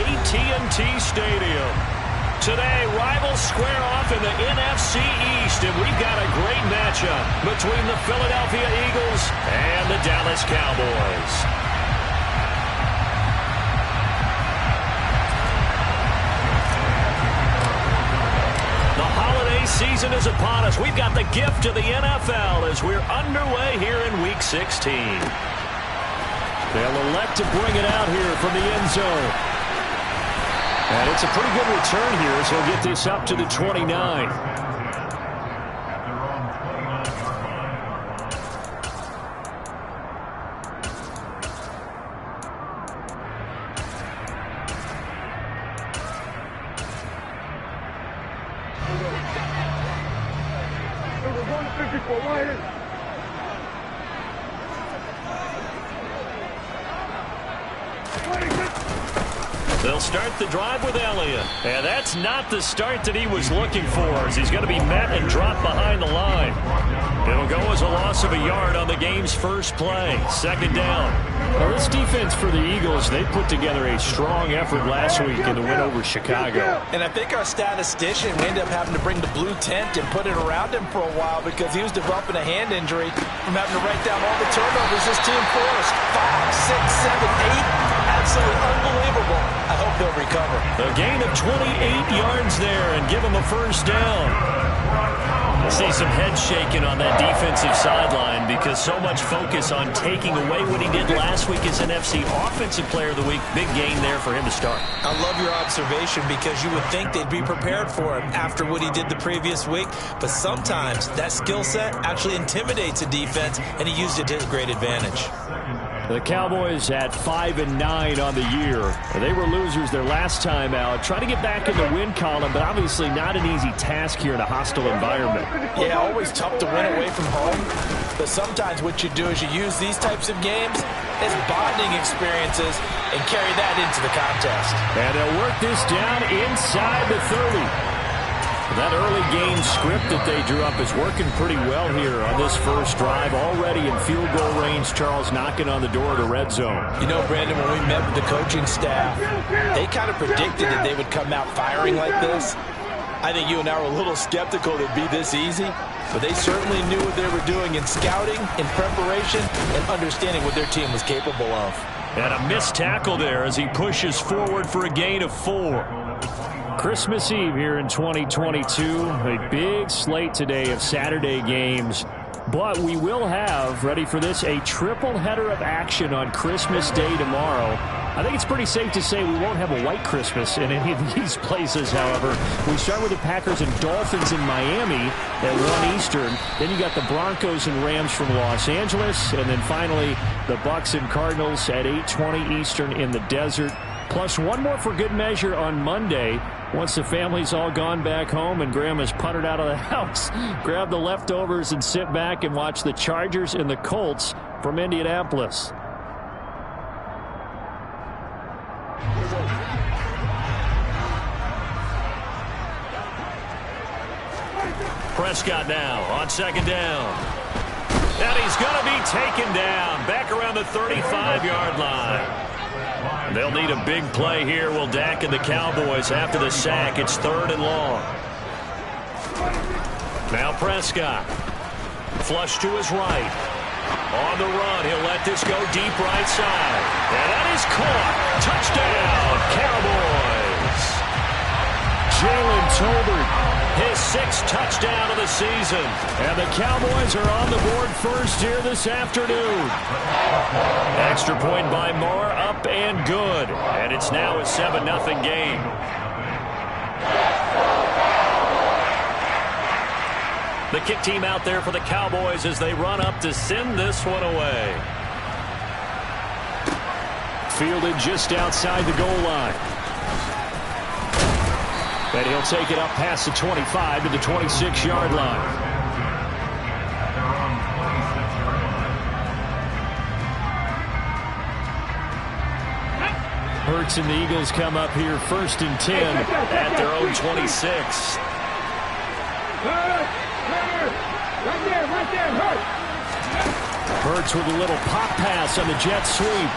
AT&T Stadium. Today, rivals square off in the NFC East, and we've got a great matchup between the Philadelphia Eagles and the Dallas Cowboys. The holiday season is upon us. We've got the gift of the NFL as we're underway here in Week 16. They'll elect to bring it out here from the end zone. And it's a pretty good return here as he'll get this up to the 29. They'll start the drive with Elliott. And that's not the start that he was looking for, as he's going to be met and dropped behind the line. It'll go as a loss of a yard on the game's first play. Second down. Well, this defense for the Eagles, they put together a strong effort last week in the win over Chicago. And I think our statistician ended up having to bring the blue tent and put it around him for a while because he was developing a hand injury from having to write down all the turnovers this team forced. 5, 6, 7, 8. Absolutely unbelievable. I hope they'll recover. A gain of 28 yards there and give him a first down. I see some head shaking on that defensive sideline because so much focus on taking away what he did last week as NFC Offensive Player of the Week. Big gain there for him to start. I love your observation because you would think they'd be prepared for him after what he did the previous week. But sometimes that skill set actually intimidates a defense, and he used it to his great advantage. The Cowboys at 5-9 on the year. They were losers their last time out. Trying to get back in the win column, but obviously not an easy task here in a hostile environment. Yeah, always tough to win away from home. But sometimes what you do is you use these types of games as bonding experiences and carry that into the contest. And they'll work this down inside the 30. That early game script that they drew up is working pretty well here on this first drive. Already in field goal range, Charles knocking on the door of the red zone. You know, Brandon, when we met with the coaching staff, they kind of predicted that they would come out firing like this. I think you and I were a little skeptical it'd be this easy, but they certainly knew what they were doing in scouting, in preparation, and understanding what their team was capable of. And a missed tackle there as he pushes forward for a gain of 4. Christmas Eve here in 2022. A big slate today of Saturday games. But we will have, ready for this, a triple header of action on Christmas Day tomorrow. I think it's pretty safe to say we won't have a white Christmas in any of these places, however. We start with the Packers and Dolphins in Miami at 1 Eastern. Then you got the Broncos and Rams from Los Angeles. And then finally, the Bucs and Cardinals at 8:20 Eastern in the desert. Plus one more for good measure on Monday. Once the family's all gone back home and Grandma's puttered out of the house, grab the leftovers and sit back and watch the Chargers and the Colts from Indianapolis. Prescott now on second down. And he's going to be taken down back around the 35-yard line. They'll need a big play here, will Dak and the Cowboys after the sack. It's 3rd and long. Now Prescott. Flush to his right. On the run, he'll let this go deep right side. And that is caught. Touchdown, Cowboys. Jalen Tolbert. His 6th touchdown of the season. And the Cowboys are on the board first here this afternoon. Extra point by Moore, up and good. And it's now a 7-0 game. The kick team out there for the Cowboys as they run up to send this one away. Fielded just outside the goal line. And he'll take it up past the 25 to the 26-yard line. Hurts and the Eagles come up here 1st and 10 at their own 26. Hurts with a little pop pass on the jet sweep.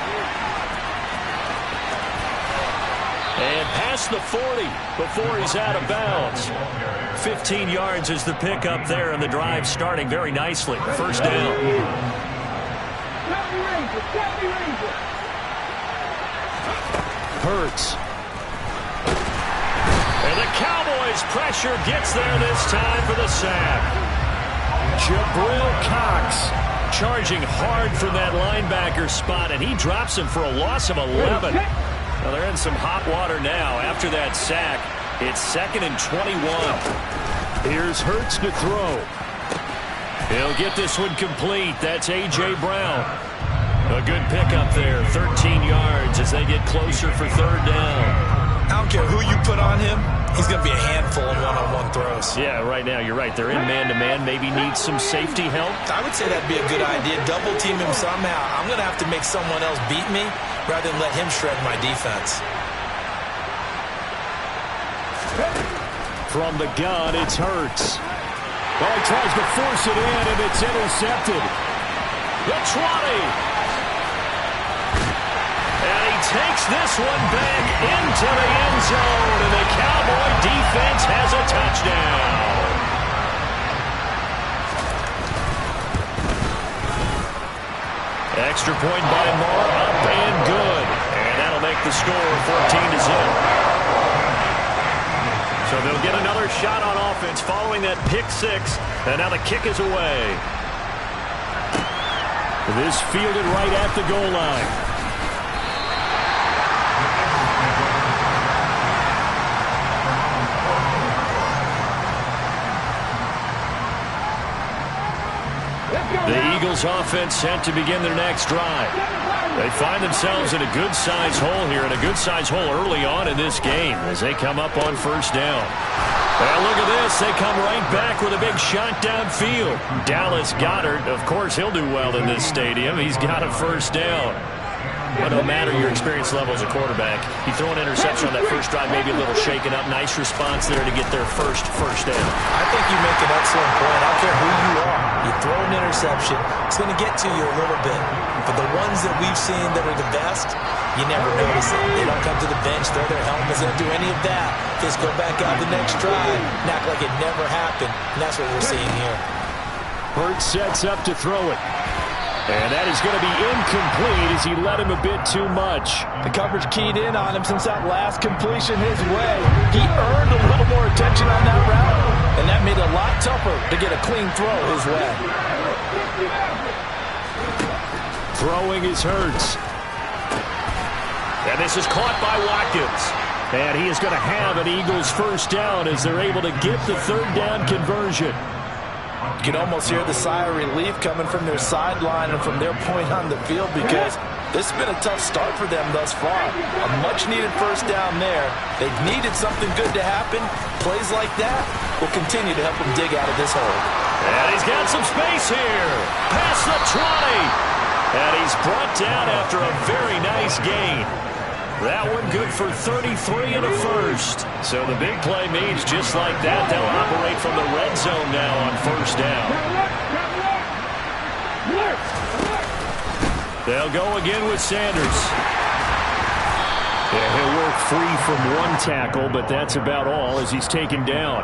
And past the 40 before he's out of bounds. 15 yards is the pickup there, and the drive starting very nicely. First down. Hurts. And the Cowboys' pressure gets there this time for the sack. Jabril Cox Charging hard from that linebacker spot, and he drops him for a loss of 11. Well, they're in some hot water now after that sack. It's 2nd and 21. Here's Hurts to throw. He'll get this one complete. That's A.J. Brown. A good pickup there. 13 yards as they get closer for 3rd down. I don't care who you put on him. He's going to be a handful in one-on-one throws. Yeah, right now, you're right. They're in man-to-man. Maybe needs some safety help. I would say that'd be a good idea. Double team him somehow. I'm going to have to make someone else beat me rather than let him shred my defense. From the gun, it's Hurts. Oh, he tries to force it in, and it's intercepted. The 20. And he takes this one back into the end zone, and the Cowboy defense has a touchdown. Extra point by Moore, up and good. And that'll make the score 14-0. So they'll get another shot on offense following that pick six, and now the kick is away. This fielded right at the goal line. The Eagles offense set to begin their next drive. They find themselves in a good-sized hole here, and a good-sized hole early on in this game as they come up on 1st down. Well, look at this. They come right back with a big shot downfield. Dallas Goedert, of course, he'll do well in this stadium. He's got a 1st down. But no matter your experience level as a quarterback, you throw an interception on that first drive, maybe a little shaken up. Nice response there to get their first down. I think you make an excellent point. I don't care who you are. You throw an interception, it's going to get to you a little bit. But the ones that we've seen that are the best, you never notice it. They don't come to the bench, throw their helmets, they don't do any of that. Just go back out the next drive and act like it never happened. And that's what we're seeing here. Hurts sets up to throw it. And that is going to be incomplete as he led him a bit too much. The coverage keyed in on him since that last completion his way. He earned a little more attention on that route, and that made it a lot tougher to get a clean throw his way. Throwing is Hurts. And this is caught by Watkins. And he is going to have an Eagles 1st down as they're able to get the 3rd down conversion. You can almost hear the sigh of relief coming from their sideline and from their point on the field because this has been a tough start for them thus far. A much-needed 1st down there. They've needed something good to happen. Plays like that will continue to help them dig out of this hole. And he's got some space here. Past the 20. And he's brought down after a very nice gain. That one good for 33 and a 1st. So the big play means just like that, they'll operate from the red zone now on 1st down. They'll go again with Sanders. Yeah, he'll work free from one tackle, but that's about all as he's taken down.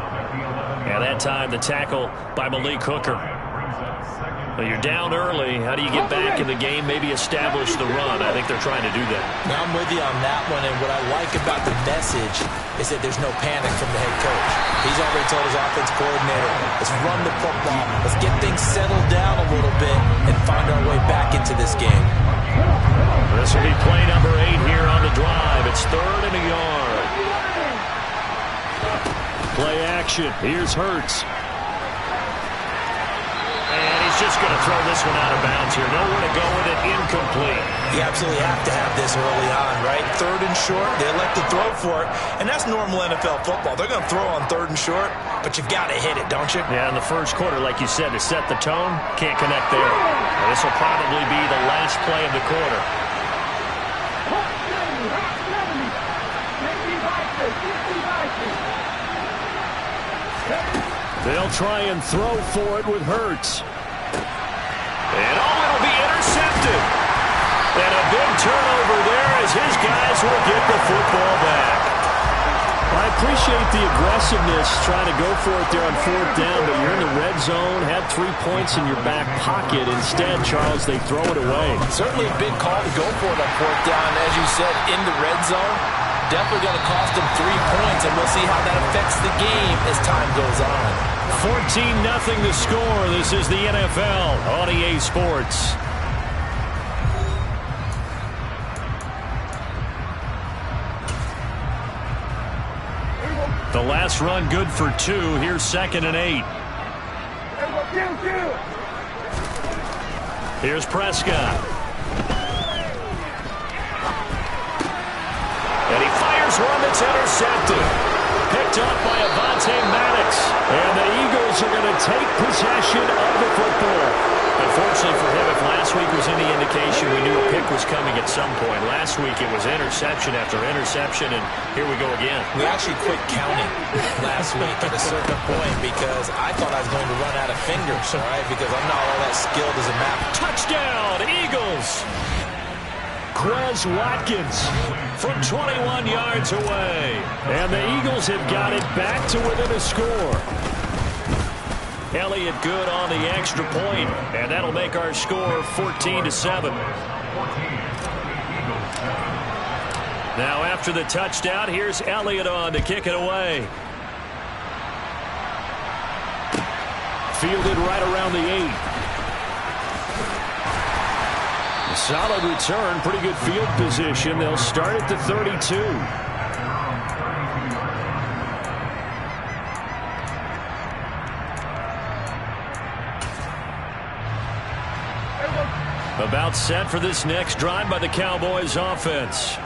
And that time the tackle by Malik Hooker. Well, you're down early. How do you get back in the game? Maybe establish the run. I think they're trying to do that. Now, I'm with you on that one, and what I like about the message is that there's no panic from the head coach. He's already told his offense coordinator, let's run the football. Let's get things settled down a little bit and find our way back into this game. This will be play number 8 here on the drive. It's 3rd and a yard. Play action. Here's Hurts. Just going to throw this one out of bounds here. Nowhere to go with it. Incomplete. You absolutely have to have this early on, right? 3rd and short. They elect to throw for it, and that's normal NFL football. They're going to throw on 3rd and short, but you've got to hit it, don't you? Yeah, in the first quarter, like you said, to set the tone, can't connect there. And this will probably be the last play of the quarter. They'll try and throw for it with Hurts. And it'll be intercepted. And a big turnover there as his guys will get the football back. appreciate the aggressiveness trying to go for it there on fourth down, but you're in the red zone, had 3 points in your back pocket. Instead, Charles, they throw it away. Certainly a big call to go for it on fourth down. As you said, in the red zone, definitely going to cost them 3 points, and we'll see how that affects the game as time goes on. 14-0 the score. This is the NFL on EA Sports. The last run good for 2. Here's 2nd and 8. Here's Prescott. And he fires one that's intercepted. Picked up by Avonte Maddox. And the Eagles are going to take possession of the football. Unfortunately for him, if last week was any indication, we knew a pick was coming at some point. Last week it was interception after interception, and here we go again. We actually quit counting last week at a certain point because I thought I was going to run out of fingers, all right, because I'm not all that skilled as a map. Touchdown, Eagles! Quez Watkins from 21 yards away. And the Eagles have got it back to within a score. Elliott good on the extra point, and that'll make our score 14-7. Now after the touchdown, here's Elliott on to kick it away. Fielded right around the 8. A solid return, pretty good field position. They'll start at the 32. About set for this next drive by the Cowboys offense.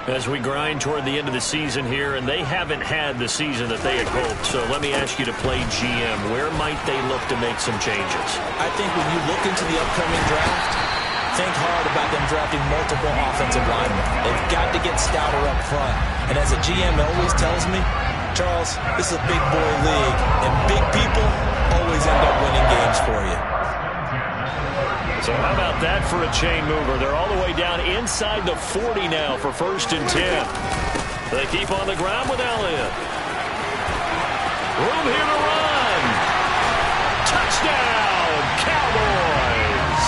As we grind toward the end of the season here, and they haven't had the season that they had hoped. So let me ask you to play GM. Where might they look to make some changes? I think when you look into the upcoming draft, think hard about them drafting multiple offensive linemen. They've got to get stouter up front. And as a GM always tells me, Charles, this is a big boy league, and big people always end up winning games for you. So how about that for a chain mover? They're all the way down inside the 40 now for 1st and 10. They keep on the ground with Elliott. Room here to run. Touchdown, Cowboys.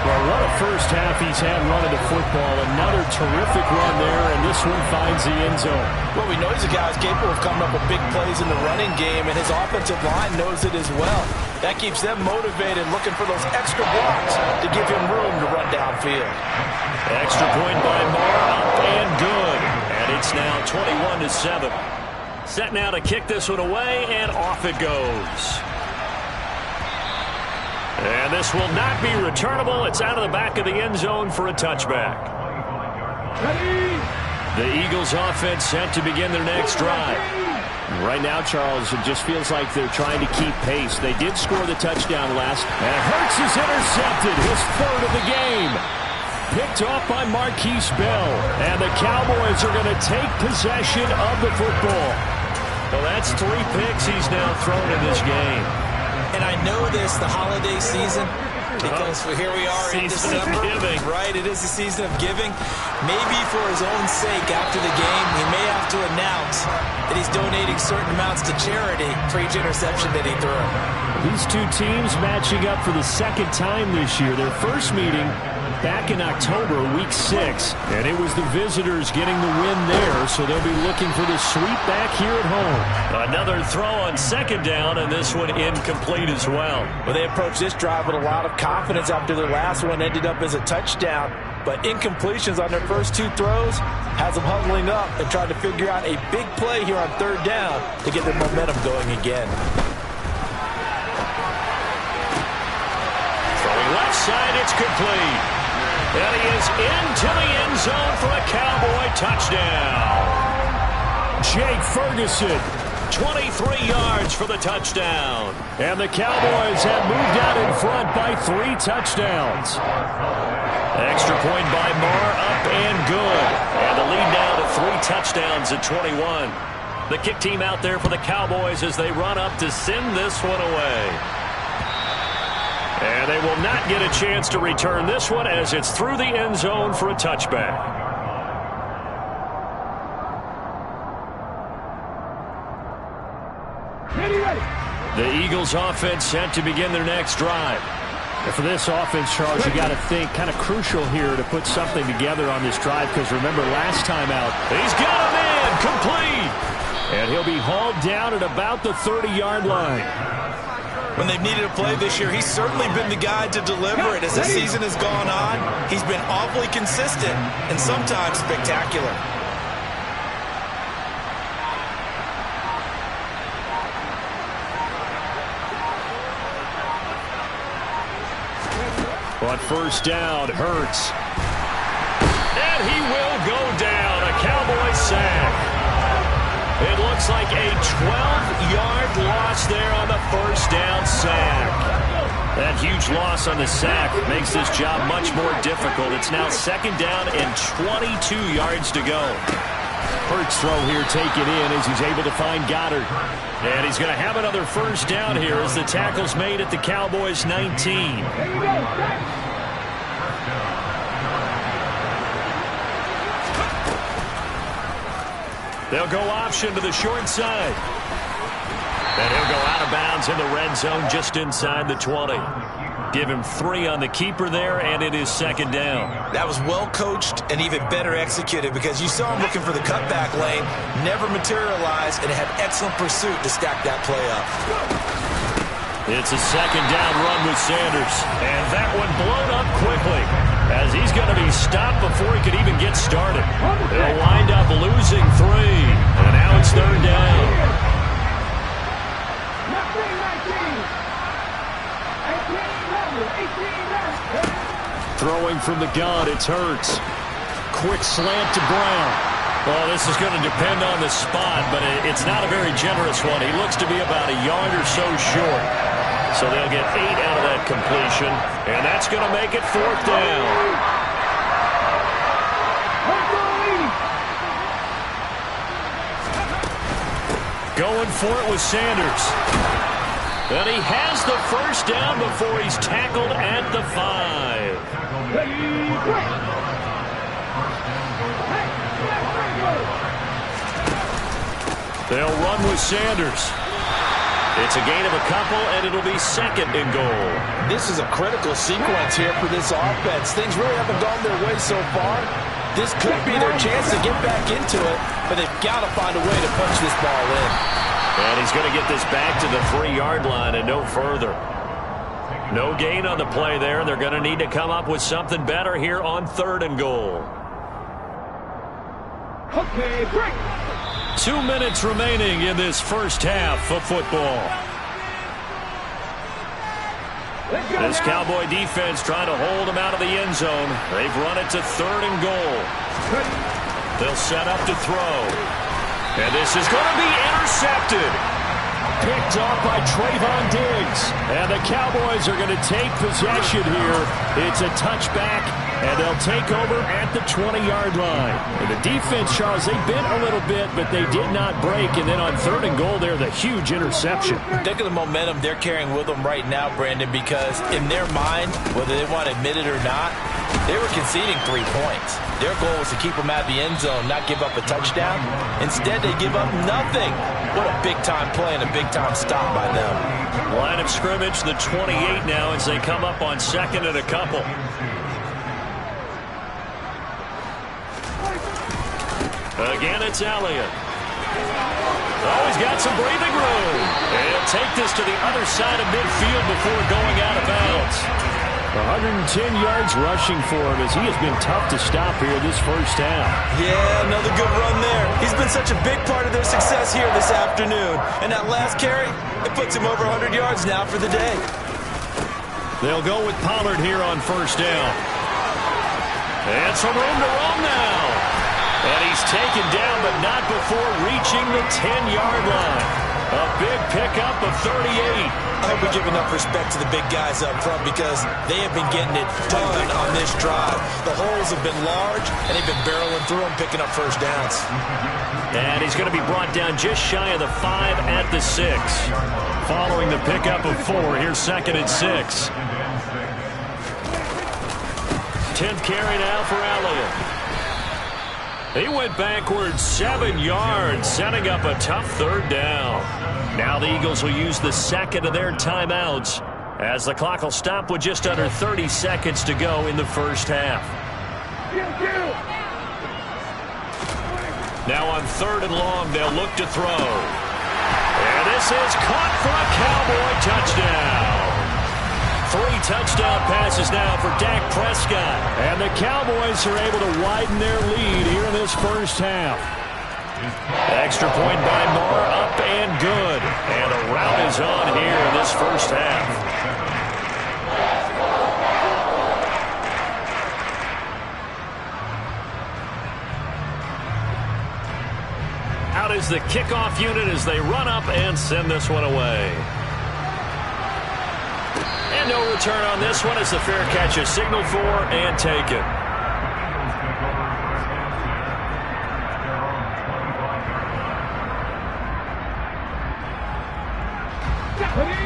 Well, what a first half he's had running the football. Another terrific run there, and this one finds the end zone. Well, we know he's a guy who's capable of coming up with big plays in the running game, and his offensive line knows it as well. That keeps them motivated, looking for those extra blocks to give him room to run downfield. Extra point by Moore, up and good. And it's now 21-7. Set now to kick this one away, and off it goes. And this will not be returnable. It's out of the back of the end zone for a touchback. The Eagles offense set to begin their next drive. Right now, Charles, it just feels like they're trying to keep pace. They did score the touchdown last. And Hurts is intercepted, his 3rd of the game. Picked off by Marquise Bell. And the Cowboys are going to take possession of the football. Well, that's 3 picks he's now thrown in this game. And I know this, the holiday season, because here we are in December, right? It is the season of giving. Maybe for his own sake, after the game, he may have to announce that he's donating certain amounts to charity for each interception that he threw. These two teams matching up for the 2nd time this year. Their first meeting back in October, week 6. And it was the visitors getting the win there, so they'll be looking for the sweep back here at home. Another throw on 2nd down, and this one incomplete as well. Well, they approached this drive with a lot of confidence after their last one ended up as a touchdown. But incompletions on their first 2 throws has them huddling up and trying to figure out a big play here on 3rd down to get their momentum going again. Throwing left side, it's complete. And he is into the end zone for a Cowboy touchdown. Jake Ferguson, 23 yards for the touchdown. And the Cowboys have moved out in front by 3 touchdowns. Extra point by Moore, up and good. And the lead now to 3 touchdowns at 21. The kick team out there for the Cowboys as they run up to send this one away. And they will not get a chance to return this one as it's through the end zone for a touchback. The Eagles offense set to begin their next drive. And for this offense, Charles, you got to think kind of crucial here to put something together on this drive, because remember last time out, he's got him in, complete. And he'll be hauled down at about the 30-yard line. When they've needed a play this year, he's certainly been the guy to deliver it. As the season has gone on, he's been awfully consistent and sometimes spectacular. On first down, Hurts. And he will go down. A Cowboy sack. It looks like a 12-yard loss there on the first down sack. That huge loss on the sack makes this job much more difficult. It's now second down and 22 yards to go. Hurts throw here taken in as he's able to find Goddard. And he's going to have another first down here as the tackle's made at the Cowboys' 19. They'll go option to the short side. And he'll go out of bounds in the red zone just inside the 20. Give him 3 on the keeper there, and it is second down. That was well coached and even better executed, because you saw him looking for the cutback lane, never materialized, and had excellent pursuit to stack that play up. It's a second down run with Sanders, and that one blown up quickly as he's going to be stopped before he could even get started. They'll wind up losing 3, and now it's third down. Throwing from the gun, it's Hurts. Quick slant to Brown. Well, this is going to depend on the spot, but it's not a very generous one. He looks to be about a yard or so short. So they'll get 8 out of that completion, and that's going to make it fourth down. Going for it with Sanders. And he has the first down before he's tackled at the 5. They'll run with Sanders. It's a gain of a couple, and it'll be second and goal. This is a critical sequence here for this offense. Things really haven't gone their way so far. This could be their chance to get back into it, but they've got to find a way to punch this ball in. And he's going to get this back to the 3-yard line and no further. No gain on the play there. They're going to need to come up with something better here on third and goal. Okay, break. 2 minutes remaining in this first half of football. This Cowboy defense trying to hold him out of the end zone. They've run it to third and goal. They'll set up to throw. And this is going to be intercepted. Picked off by Trayvon Diggs. And the Cowboys are going to take possession here. It's a touchback, and they'll take over at the 20-yard line. And the defense, Charles, they bent a little bit, but they did not break. And then on third and goal there, the huge interception. Think of the momentum they're carrying with them right now, Brandon, because in their mind, whether they want to admit it or not, they were conceding 3 points. Their goal was to keep them out of the end zone, not give up a touchdown. Instead, they give up nothing. What a big-time play and a big-time stop by them. Line of scrimmage, the 28 now as they come up on second and a couple. Again, it's Elliott. Oh, he's got some breathing room. And he'll take this to the other side of midfield before going out of bounds. 110 yards rushing for him as he has been tough to stop here this first half. Yeah, another good run there. He's been such a big part of their success here this afternoon. And that last carry, it puts him over 100 yards now for the day. They'll go with Pollard here on first down. And some room to run now. And he's taken down, but not before reaching the 10-yard line. A big pickup of 38. I hope we give enough respect to the big guys up front, because they have been getting it done on this drive. The holes have been large, and they've been barreling through them, picking up first downs. And he's going to be brought down just shy of the 5 at the 6. Following the pickup of 4, here's second and 6. 10th carry now for Elliott. He went backwards 7 yards, setting up a tough third down. Now the Eagles will use the second of their timeouts as the clock will stop with just under 30 seconds to go in the first half. Now on 3rd and long, they'll look to throw. And this is caught for a Cowboy touchdown. 3 touchdown passes now for Dak Prescott. And the Cowboys are able to widen their lead here in this first half. Extra point by Moore, up and good. And a rout is on here in this first half. Out is the kickoff unit as they run up and send this one away. And no return on this one as the fair catch is signaled for and taken.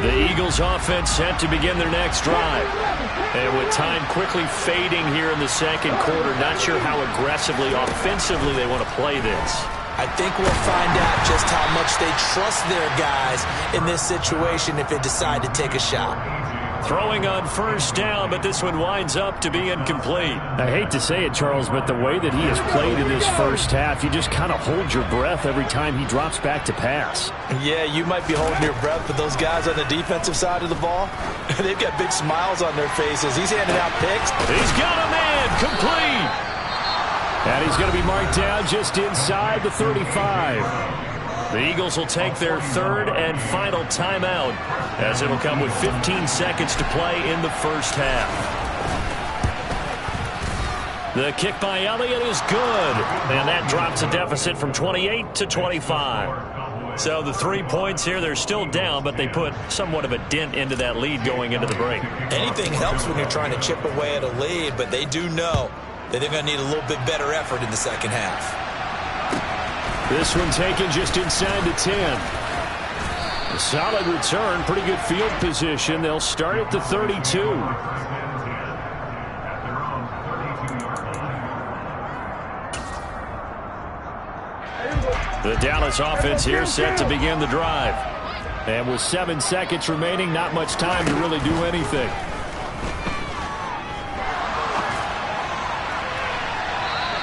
The Eagles offense set to begin their next drive. And with time quickly fading here in the second quarter, not sure how aggressively, offensively they want to play this. I think we'll find out just how much they trust their guys in this situation if they decide to take a shot. Throwing on first down, but this one winds up to be incomplete. I hate to say it, Charles, but the way that he has played in this first half, you just kind of hold your breath every time he drops back to pass. Yeah, you might be holding your breath, but those guys on the defensive side of the ball, they've got big smiles on their faces. He's handing out picks. He's got a man, complete. And he's going to be marked down just inside the 35. The Eagles will take their 3rd and final timeout as it'll come with 15 seconds to play in the first half. The kick by Elliott is good, and that drops a deficit from 28 to 25. So the 3 points here, they're still down, but they put somewhat of a dent into that lead going into the break. Anything helps when you're trying to chip away at a lead, but they do know that they're going to need a little bit better effort in the second half. This one taken just inside the 10. A solid return, pretty good field position. They'll start at the 32. The Dallas offense here set to begin the drive. And with 7 seconds remaining, not much time to really do anything.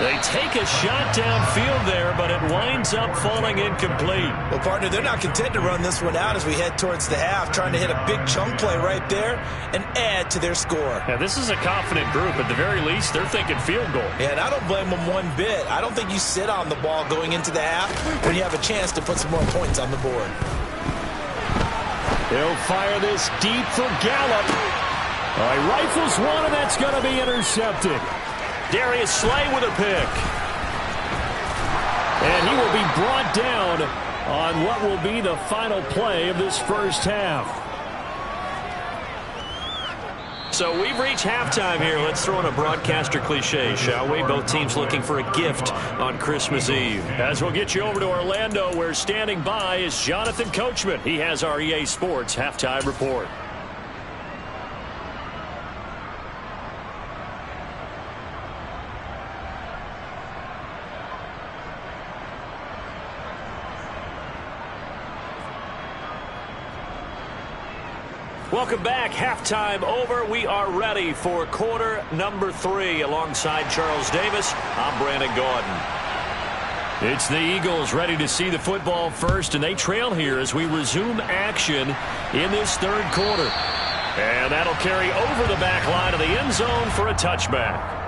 They take a shot downfield there, but it winds up falling incomplete. Well, partner, they're not content to run this one out as we head towards the half, trying to hit a big chunk play right there and add to their score. Yeah, this is a confident group. At the very least, they're thinking field goal. Yeah, and I don't blame them one bit. I don't think you sit on the ball going into the half when you have a chance to put some more points on the board. He'll fire this deep for Gallup. He rifles one, and that's going to be intercepted. Darius Slay with a pick. And he will be brought down on what will be the final play of this first half. So we've reached halftime here. Let's throw in a broadcaster cliche, shall we? Both teams looking for a gift on Christmas Eve. As we'll get you over to Orlando, where standing by is Jonathan Coachman. He has our EA Sports halftime report. Welcome back. Halftime over. We are ready for quarter number 3. Alongside Charles Davis, I'm Brandon Gaudin. It's the Eagles ready to see the football first, and they trail here as we resume action in this third quarter. And that'll carry over the back line of the end zone for a touchback.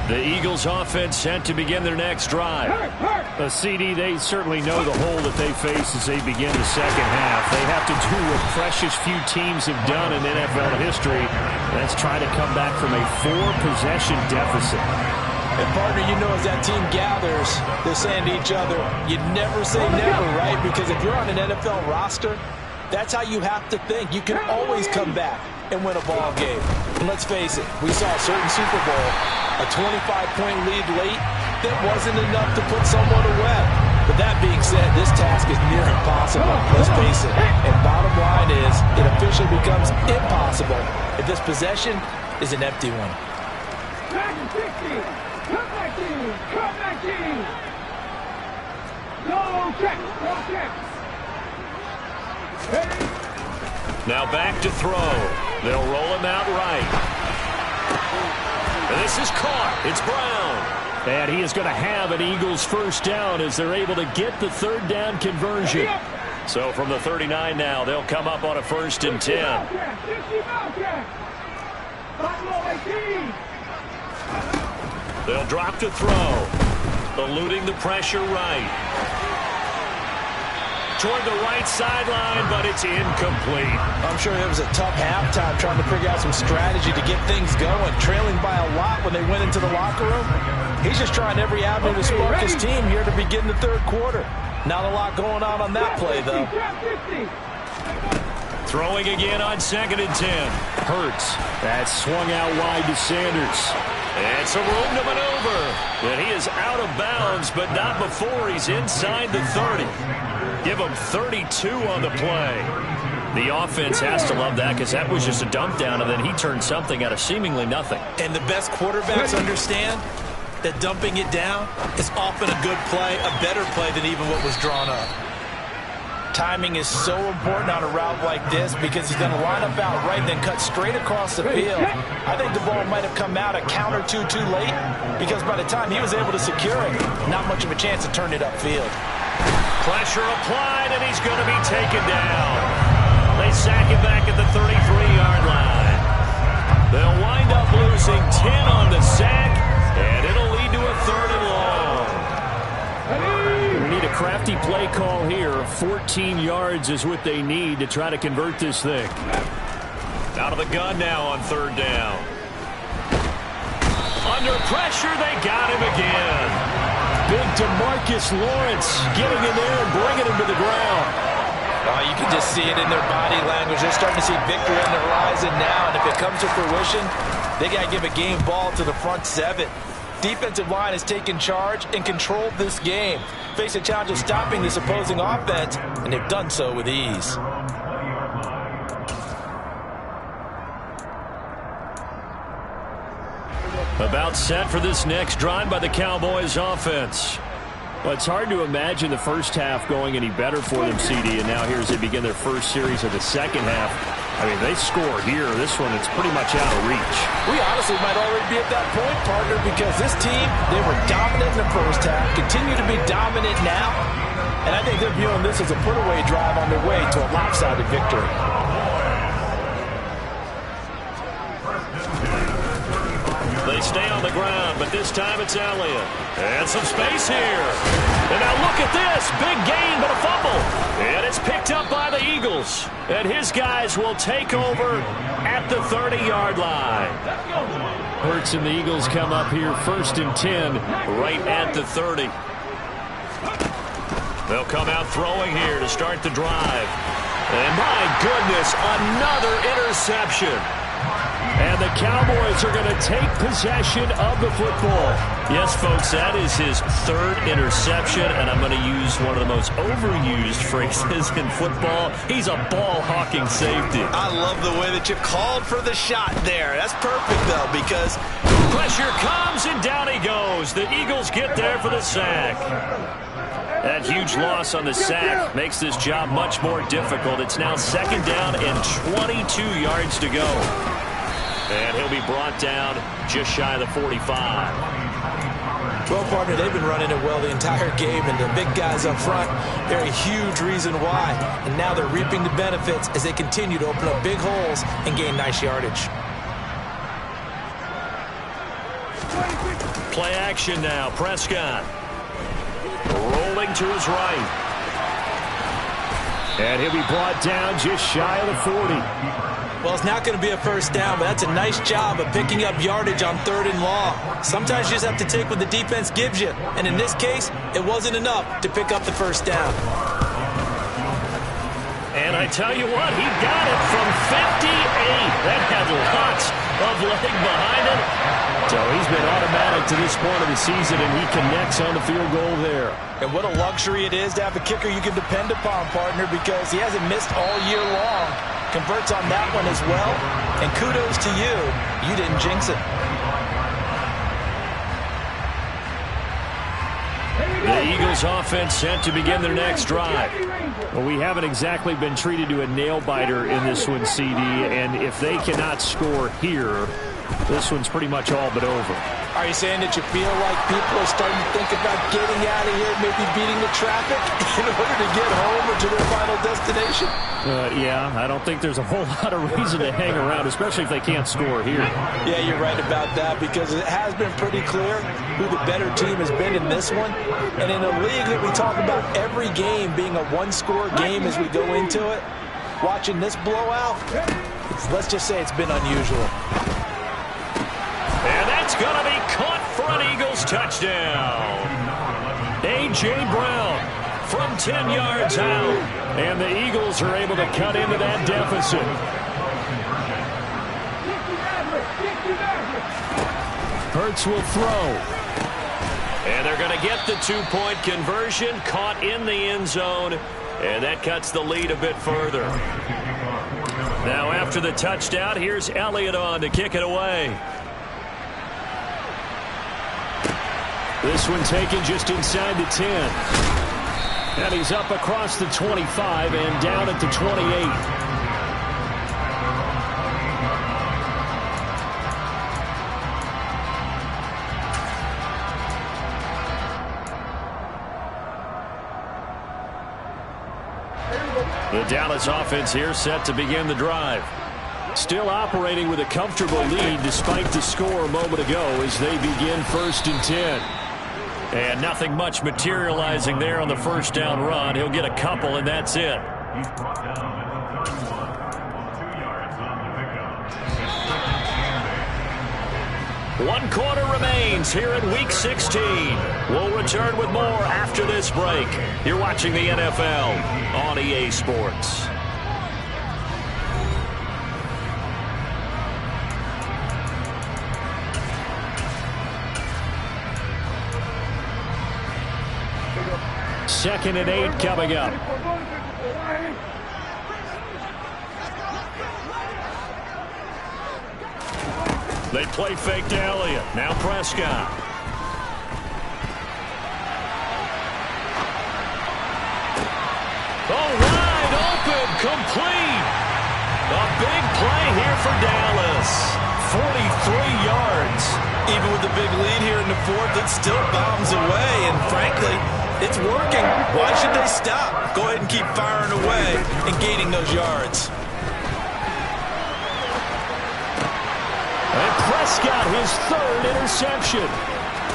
The Eagles offense set to begin their next drive. A CD, they certainly know the hole that they face as they begin the second half. They have to do what precious few teams have done in NFL history. That's try to come back from a 4-possession deficit. And partner, you know, as that team gathers, they're saying to each other, you never say never, right? Because if you're on an NFL roster, that's how you have to think. You can always come back and win a ball game. And let's face it, we saw a certain Super Bowl, a 25-point lead late that wasn't enough to put someone away. But that being said, this task is near impossible. Let's face it. And bottom line is, it officially becomes impossible if this possession is an empty one. Now back to throw. They'll roll him out right. And this is caught. It's Brown. And he is going to have an Eagles first down as they're able to get the third down conversion. So from the 39 now, they'll come up on a 1st and 10. They'll drop to throw. Eluding the pressure right. Toward the right sideline, but it's incomplete. I'm sure it was a tough halftime trying to figure out some strategy to get things going. Trailing by a lot when they went into the locker room. He's just trying every avenue to spark his team here to begin the third quarter. Not a lot going on that play, though. Throwing again on 2nd and 10. Hurts. That swung out wide to Sanders. And some room to maneuver. And he is out of bounds, but not before he's inside the 30. Give him 32 on the play. The offense has to love that because that was just a dump down, and then he turned something out of seemingly nothing. And the best quarterbacks understand that dumping it down is often a good play, a better play than even what was drawn up. Timing is so important on a route like this because he's going to line up out right and then cut straight across the field. I think the ball might have come out a count or two too late because by the time he was able to secure it, not much of a chance to turn it upfield. Pressure applied, and he's going to be taken down. They sack him back at the 33-yard line. They'll wind up losing 10 on the sack, and it'll lead to a 3rd and long. We need a crafty play call here. 14 yards is what they need to try to convert this thing. Out of the gun now on 3rd down. Under pressure, they got him again. Big DeMarcus Lawrence getting in there and bringing him to the ground. Oh, you can just see it in their body language. They're starting to see victory on the horizon now, and if it comes to fruition, they got to give a game ball to the front 7. Defensive line has taken charge and controlled this game. Face a challenge of stopping this opposing offense, and they've done so with ease. About set for this next drive by the Cowboys offense. Well, it's hard to imagine the first half going any better for them, CD, and now here as they begin their first series of the second half. I mean, they score here. This one, it's pretty much out of reach. We honestly might already be at that point, partner, because this team, they were dominant in the first half, continue to be dominant now, and I think they're viewing this as a put-away drive on their way to a lopsided victory. They stay on the ground, but this time it's Elliott. And some space here. And now look at this. Big gain, but a fumble. And it's picked up by the Eagles. And his guys will take over at the 30-yard line. Hurts and the Eagles come up here 1st and 10. Right at the 30. They'll come out throwing here to start the drive. And my goodness, another interception. And the Cowboys are going to take possession of the football. Yes, folks, that is his 3rd interception, and I'm going to use one of the most overused phrases in football. He's a ball-hawking safety. I love the way that you called for the shot there. That's perfect, though, because pressure comes, and down he goes. The Eagles get there for the sack. That huge loss on the sack makes this job much more difficult. It's now 2nd down and 22 yards to go. And he'll be brought down just shy of the 45. Well, partner, they've been running it well the entire game, and the big guys up front, they're a huge reason why. And now they're reaping the benefits as they continue to open up big holes and gain nice yardage. Play action now. Prescott rolling to his right. And he'll be brought down just shy of the 40. Well, it's not going to be a first down, but that's a nice job of picking up yardage on 3rd and long. Sometimes you just have to take what the defense gives you. And in this case, it wasn't enough to pick up the first down. And I tell you what, he got it from 58. That had lots glove leg behind him. So he's been automatic to this point of the season, and he connects on the field goal there. And what a luxury it is to have a kicker you can depend upon, partner, because he hasn't missed all year long. Converts on that one as well. And kudos to you. You didn't jinx it. The Eagles offense set to begin their next drive. Well, we haven't exactly been treated to a nail-biter in this one, CD, and if they cannot score here, this one's pretty much all but over. Are you saying that you feel like people are starting to think about getting out of here, maybe beating the traffic in order to get home or to their final destination? Yeah, I don't think there's a whole lot of reason to hang around, especially if they can't score here. Yeah, you're right about that, because it has been pretty clear who the better team has been in this one. And in a league that we talk about every game being a one-score game as we go into it, watching this blowout, let's just say it's been unusual. And that's going to be caught for an Eagles touchdown. A.J. Brown from 10 yards out. And the Eagles are able to cut into that deficit. Hurts will throw. And they're going to get the two-point conversion, caught in the end zone. And that cuts the lead a bit further. Now after the touchdown, here's Elliott on to kick it away. This one taken just inside the 10. And he's up across the 25 and down at the 28. The Dallas offense here set to begin the drive. Still operating with a comfortable lead despite the score a moment ago as they begin 1st and 10. And nothing much materializing there on the first down run. He'll get a couple, and that's it. One quarter remains here in Week 16. We'll return with more after this break. You're watching the NFL on EA Sports. Second and 8 coming up. They play fake to Elliott. Now Prescott. Oh, wide open, complete. A big play here for Dallas. 43 yards. Even with the big lead here in the fourth, it still bombs away. And frankly, it's working. Why should they stop? Go ahead and keep firing away and gaining those yards. And Prescott, his 3rd interception.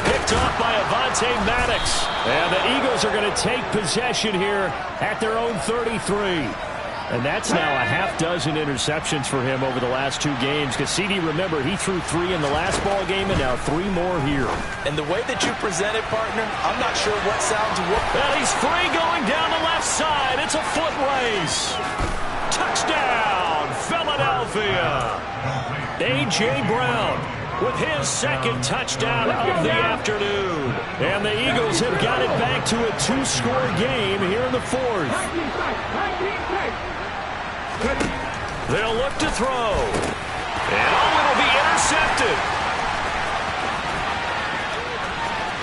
Picked off by Avonte Maddox. And the Eagles are going to take possession here at their own 33. And that's now a half-dozen interceptions for him over the last 2 games. Because CD, remember, he threw 3 in the last ball game and now 3 more here. And the way that you present it, partner, I'm not sure what sounds what. And he's free going down the left side. It's a foot race. Touchdown, Philadelphia. A.J. Brown with his 2nd touchdown of the afternoon. And the Eagles have got it back to a 2-score game here in the 4th. They'll look to throw. And it'll be intercepted.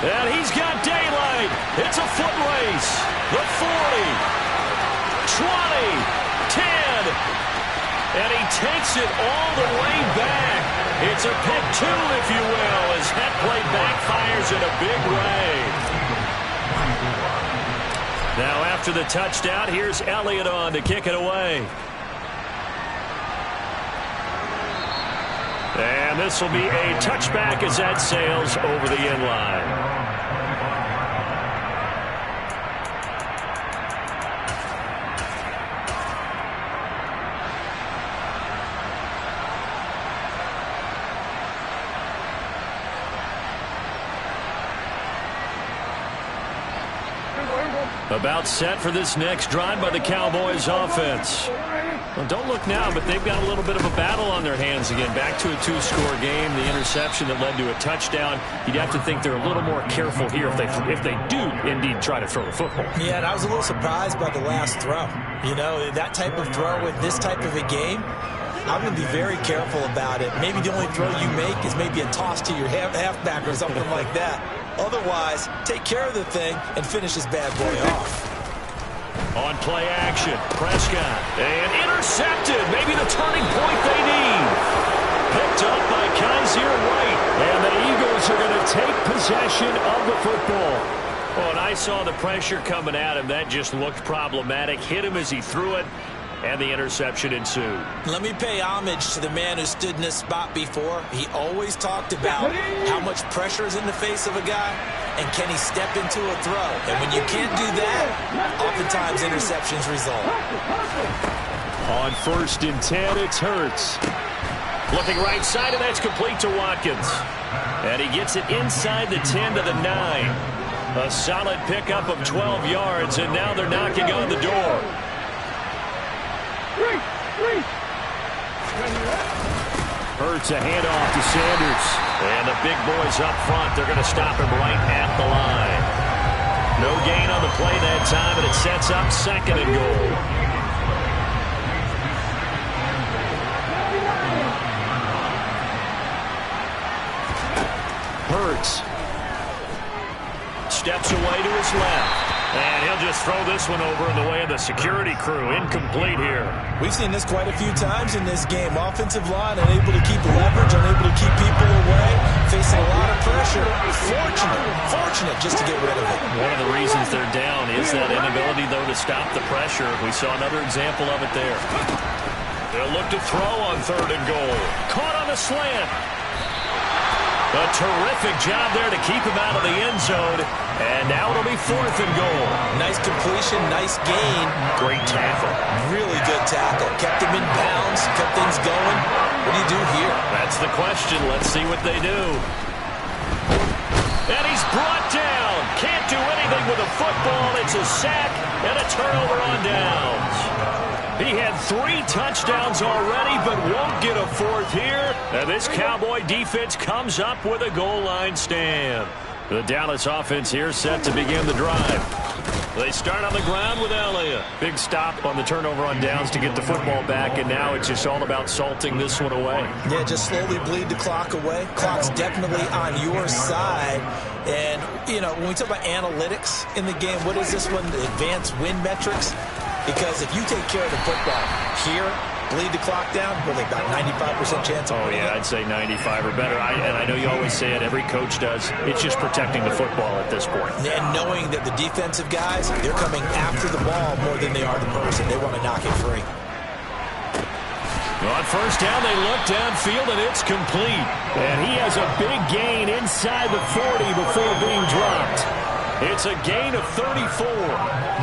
And he's got daylight. It's a foot race. The 40, 20, 10. And he takes it all the way back. It's a pick 2, if you will, as that play backfires in a big way. Now after the touchdown, here's Elliott on to kick it away. And this will be a touchback as that sails over the end line. About set for this next drive by the Cowboys offense. Well, don't look now, but they've got a little bit of a battle on their hands again. Back to a two-score game. The interception that led to a touchdown. You'd have to think they're a little more careful here if they do indeed try to throw the football. Yeah, and I was a little surprised by the last throw. You know, that type of throw with this type of a game, I'm going to be very careful about it. Maybe the only throw you make is maybe a toss to your halfback or something like that. Otherwise, take care of the thing and finish this bad boy off. On play action, Prescott. And intercepted. Maybe the turning point they need. Picked up by Kaiser White. And the Eagles are going to take possession of the football. Oh, and I saw the pressure coming at him. That just looked problematic. Hit him as he threw it. And the interception ensued. Let me pay homage to the man who stood in this spot before. He always talked about how much pressure is in the face of a guy, and can he step into a throw. And when you can't do that, oftentimes interceptions result. On 1st and 10, it's Hurts. Looking right side, and that's complete to Watkins. And he gets it inside the 10 to the 9. A solid pickup of 12 yards, and now they're knocking on the door. Hurts a handoff to Sanders. And the big boys up front, they're going to stop him right at the line. No gain on the play that time, and it sets up 2nd and goal. Hurts steps away to his left. And he'll just throw this one over in the way of the security crew. Incomplete here. We've seen this quite a few times in this game. Offensive line unable to keep leverage, unable to keep people away, facing a lot of pressure. Fortunate just to get rid of it. One of the reasons they're down is that inability, though, to stop the pressure. We saw another example of it there. They'll look to throw on 3rd and goal. Caught on the slant. A terrific job there to keep him out of the end zone. And now it'll be 4th and goal. Nice completion, nice gain. Great tackle. Really good tackle. Kept him in bounds, kept things going. What do you do here? That's the question. Let's see what they do. And he's brought down. Can't do anything with a football. It's a sack and a turnover on downs. He had 3 touchdowns already, but won't get a 4th here. And this Cowboy defense comes up with a goal line stand. The Dallas offense here set to begin the drive. They start on the ground with Elliott. Big stop on the turnover on downs to get the football back, and now it's just all about salting this one away. Yeah, just slowly bleed the clock away. Clock's definitely on your side. And, you know, when we talk about analytics in the game, what is this one? The advanced win metrics? Because if you take care of the football here, bleed the clock down, well, they've got 95% chance of winning. I'd say 95 or better. And I know you always say it, every coach does. It's just protecting the football at this point. And knowing that the defensive guys, they're coming after the ball more than they are the person. They want to knock it free. On 1st down, they look downfield, and it's complete. And he has a big gain inside the 40 before being dropped. It's a gain of 34.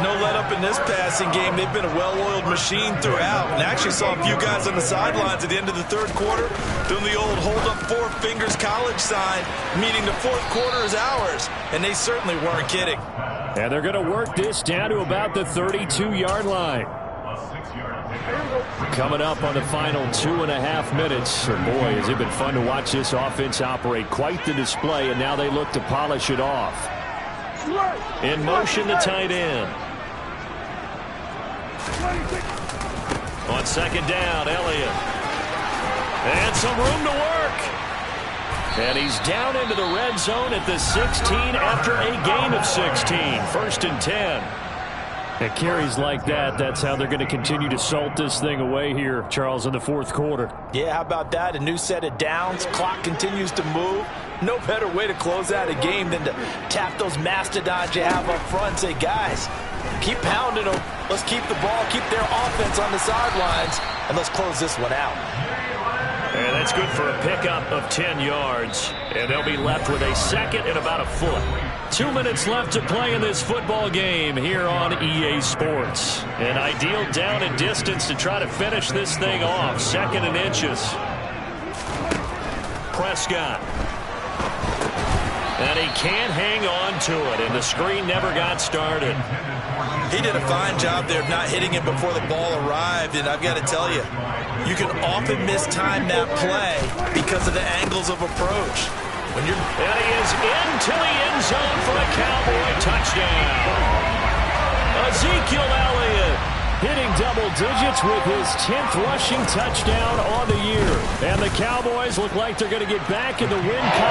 No let up in this passing game. They've been a well-oiled machine throughout. And I actually saw a few guys on the sidelines at the end of the 3rd quarter doing the old hold up 4 fingers college sign, meaning the 4th quarter is ours. And they certainly weren't kidding. And they're going to work this down to about the 32-yard line. Coming up on the final 2.5 minutes. And boy, has it been fun to watch this offense operate. Quite the display, and now they look to polish it off. In motion, the tight end. On 2nd down, Elliott. And some room to work. And he's down into the red zone at the 16 after a gain of 16. 1st and 10. At carries like that, that's how they're going to continue to salt this thing away here, Charles, in the 4th quarter. Yeah, how about that? A new set of downs. Clock continues to move. No better way to close out a game than to tap those mastodons you have up front and say, guys, keep pounding them. Let's keep the ball, keep their offense on the sidelines, and let's close this one out. And that's good for a pickup of 10 yards. And they'll be left with a 2nd and about a foot. 2 minutes left to play in this football game here on EA Sports. An ideal down and distance to try to finish this thing off. 2nd and inches. Prescott. And he can't hang on to it, and the screen never got started. He did a fine job there of not hitting him before the ball arrived, and I've got to tell you, you can often mistime that play because of the angles of approach. And he is into the end zone for a Cowboy touchdown. Ezekiel Elliott hitting double digits with his 10th rushing touchdown on the year. And the Cowboys look like they're going to get back in the win